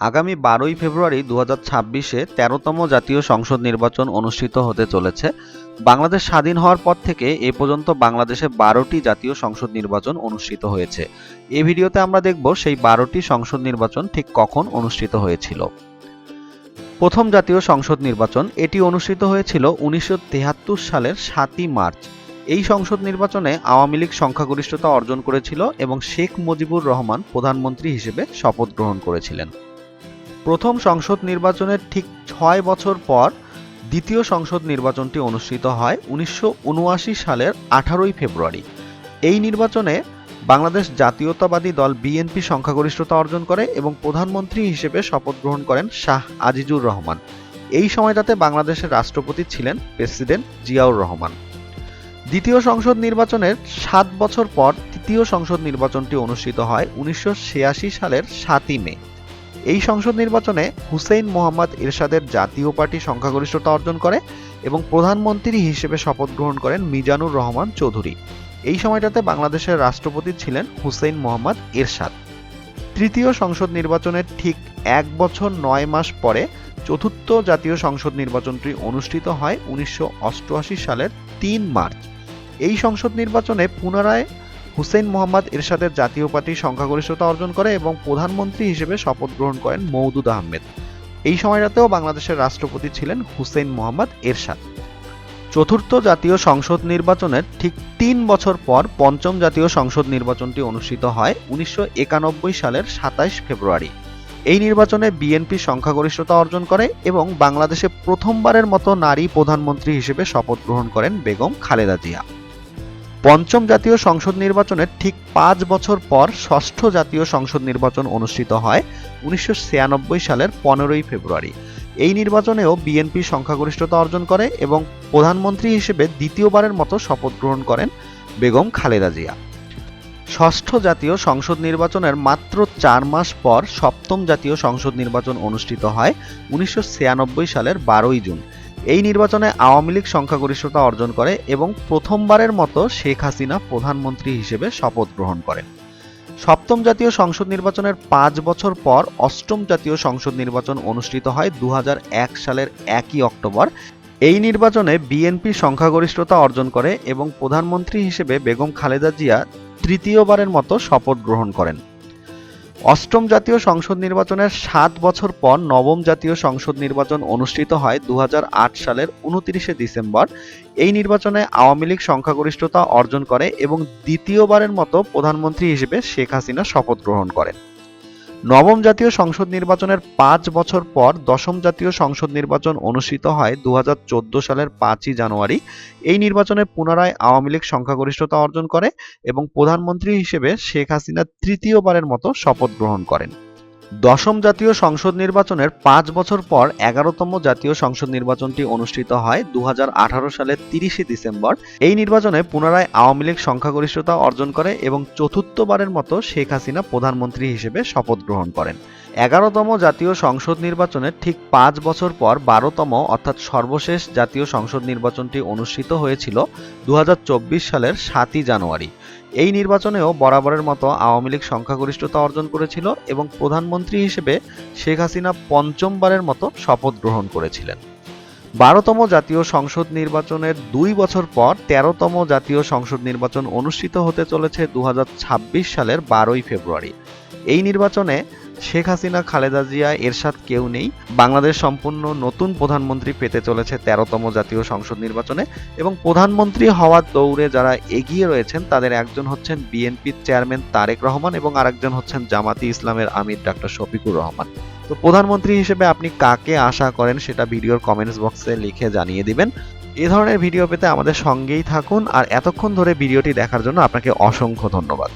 আগামী 12ই ফেব্রুয়ারি 2026-এ 13তম জাতীয় সংসদ নির্বাচন অনুষ্ঠিত হতে চলেছে। বাংলাদেশ স্বাধীন হওয়ার পর থেকে এ পর্যন্ত বাংলাদেশে 12টি জাতীয় সংসদ নির্বাচন অনুষ্ঠিত হয়েছে। এই ভিডিওতে আমরা দেখব সেই 12টি সংসদ নির্বাচন ঠিক কখন অনুষ্ঠিত হয়েছিল। প্রথম জাতীয় সংসদ নির্বাচন এটি অনুষ্ঠিত হয়েছিল 1973 সালের 7ই মার্চ। এই সংসদ নির্বাচনে আওয়ামী লীগ সংখ্যাগরিষ্ঠতা অর্জন করেছিল এবং শেখ মুজিবুর রহমান প্রধানমন্ত্রী হিসেবে শপথ গ্রহণ করেছিলেন। প্রথম সংসদ নির্বাচনের ঠিক 6 বছর পর দ্বিতীয় সংসদ নির্বাচনটি অনুষ্ঠিত হয় 1979 সালের 18ই ফেব্রুয়ারি। এই নির্বাচনে বাংলাদেশ জাতীয়তাবাদী দল বিএনপি সংখ্যাগরিষ্ঠতা অর্জন করে এবং প্রধানমন্ত্রী হিসেবে শপথ গ্রহণ করেন শাহ আজিজুর রহমান। এই সময়টাতে বাংলাদেশের রাষ্ট্রপতি ছিলেন প্রেসিডেন্ট জিয়াউর রহমান। দ্বিতীয় সংসদ নির্বাচনের 7 বছর পর তৃতীয় সংসদ নির্বাচনটি অনুষ্ঠিত হয় 1986 সালের 7ই মে। এই সংসদ নির্বাচনে হুসেইন মোহাম্মদ এরশাদের জাতীয় পার্টি সংখ্যাগরিষ্ঠতা অর্জন করে এবং প্রধানমন্ত্রী হিসেবে শপথ গ্রহণ করেন মিজানুর রহমান চৌধুরী। এই সময়টাতে বাংলাদেশের রাষ্ট্রপতি ছিলেন হুসেইন মোহাম্মদ এরশাদ। তৃতীয় সংসদ নির্বাচনের ঠিক 1 বছর 9 মাস পরে চতুর্থ জাতীয় সংসদ নির্বাচনটি অনুষ্ঠিত হয় 1988 সালের 3 মার্চ। এই সংসদ নির্বাচনে পুনরায় হুসেইন মোহাম্মদ এরশাদের জাতীয় পার্টি সংখ্যাগরিষ্ঠতা অর্জন করে এবং প্রধানমন্ত্রী হিসেবে শপথ গ্রহণ করেন মওদুদ আহমেদ। এই সময়টাতেও বাংলাদেশের রাষ্ট্রপতি ছিলেন হুসেইন মোহাম্মদ এরশাদ। চতুর্থ জাতীয় সংসদ নির্বাচনের ঠিক 3 বছর পর পঞ্চম জাতীয় সংসদ নির্বাচনটি অনুষ্ঠিত হয় 1991 সালের 27 ফেব্রুয়ারি। এই নির্বাচনে বিএনপি সংখ্যাগরিষ্ঠতা অর্জন করে এবং বাংলাদেশে প্রথমবারের মতো নারী প্রধানমন্ত্রী হিসেবে শপথ গ্রহণ করেন বেগম খালেদা জিয়া। পঞ্চম জাতীয় সংসদ নির্বাচনের ঠিক 5 বছর পর ষষ্ঠ জাতীয় সংসদ নির্বাচন অনুষ্ঠিত হয় 1996 সালের 15ই ফেব্রুয়ারি। এই নির্বাচনেও বিএনপি সংখ্যাগরিষ্ঠতা অর্জন করে এবং প্রধানমন্ত্রী হিসেবে দ্বিতীয়বারের মতো শপথ গ্রহণ করেন বেগম খালেদা জিয়া। ষষ্ঠ জাতীয় সংসদ নির্বাচনের মাত্র 4 মাস পর সপ্তম জাতীয় সংসদ নির্বাচন অনুষ্ঠিত হয় 1996 সালের 12ই জুন। এই নির্বাচনে আওয়ামী লীগ সংখ্যাগরিষ্ঠতা অর্জন করে এবং প্রথমবারের মতো শেখ হাসিনা প্রধানমন্ত্রী হিসেবে শপথ গ্রহণ করেন। সপ্তম জাতীয় সংসদ নির্বাচনের 5 বছর পর অষ্টম জাতীয় সংসদ নির্বাচন অনুষ্ঠিত হয় 2001 সালের 1ই অক্টোবর। এই নির্বাচনে বিএনপি সংখ্যাগরিষ্ঠতা অর্জন করে এবং প্রধানমন্ত্রী হিসেবে বেগম খালেদা জিয়া তৃতীয়বারের মতো শপথ গ্রহণ করেন। অষ্টম জাতীয় সংসদ নির্বাচনের 7 বছর পর নবম জাতীয় সংসদ নির্বাচন অনুষ্ঠিত হয় 2008 সালের 29শে ডিসেম্বর। এই নির্বাচনে আওয়ামী লীগ সংখ্যাগরিষ্ঠতা অর্জন করে এবং দ্বিতীয়বারের মতো প্রধানমন্ত্রী হিসেবে শেখ হাসিনা শপথ গ্রহণ করেন। নবম জাতীয় সংসদ নির্বাচনের 5 বছর পর দশম জাতীয় সংসদ নির্বাচন অনুষ্ঠিত হয় 2014 সালের 5ই জানুয়ারি। এই নির্বাচনে পুনরায় আওয়ামী লীগ সংখ্যাগরিষ্ঠতা অর্জন করে এবং প্রধানমন্ত্রী হিসেবে শেখ হাসিনা তৃতীয়বারের মতো শপথ গ্রহণ করেন। দশম জাতীয় সংসদ নির্বাচনের 5 বছর পর 11তম জাতীয় সংসদ নির্বাচনটি অনুষ্ঠিত হয় 2018 সালের 30শে ডিসেম্বর। এই নির্বাচনে পুনরায় আওয়ামী লীগ সংখ্যাগরিষ্ঠতা অর্জন করে এবং চতুর্থবারের মতো শেখ হাসিনা প্রধানমন্ত্রী হিসেবে শপথ গ্রহণ করেন। 11তম জাতীয় সংসদ নির্বাচনের ঠিক 5 বছর পর 12তম অর্থাৎ সর্বশেষ জাতীয় সংসদ নির্বাচনটি অনুষ্ঠিত হয়েছিল 2024 সালের 7ই জানুয়ারি। এই নির্বাচনেও বরাবরের মতো আওয়ামী লীগ সংখ্যাগরিষ্ঠতা অর্জন করেছিল এবং প্রধানমন্ত্রী হিসেবে শেখ হাসিনা পঞ্চমবারের মতো শপথ গ্রহণ করেছিলেন। 12তম জাতীয় সংসদ নির্বাচনের 2 বছর পর 13তম জাতীয় সংসদ নির্বাচন অনুষ্ঠিত হতে চলেছে 2026 সালের 12ই ফেব্রুয়ারি। এই নির্বাচনে শেখ হাসিনা, খালেদা জিয়া, এরশাদ কেউ নেই। বাংলাদেশ সম্পূর্ণ নতুন প্রধানমন্ত্রী পেতে চলেছে 13তম জাতীয় সংসদ নির্বাচনে এবং প্রধানমন্ত্রী হওয়ার দৌড়ে যারা এগিয়ে রয়েছেন তাদের একজন হচ্ছেন বিএনপির চেয়ারম্যান তারেক রহমান এবং আরেকজন হচ্ছেন জামাতি ইসলামের আমির ডক্টর শফিকুর রহমান। তো প্রধানমন্ত্রী হিসেবে আপনি কাকে আশা করেন সেটা ভিডিওর কমেন্টস বক্সে লিখে জানিয়ে দিবেন। এই ধরনের ভিডিও পেতে আমাদের সঙ্গেই থাকুন আর এতক্ষণ ধরে ভিডিওটি দেখার জন্য আপনাকে অসংখ্য ধন্যবাদ।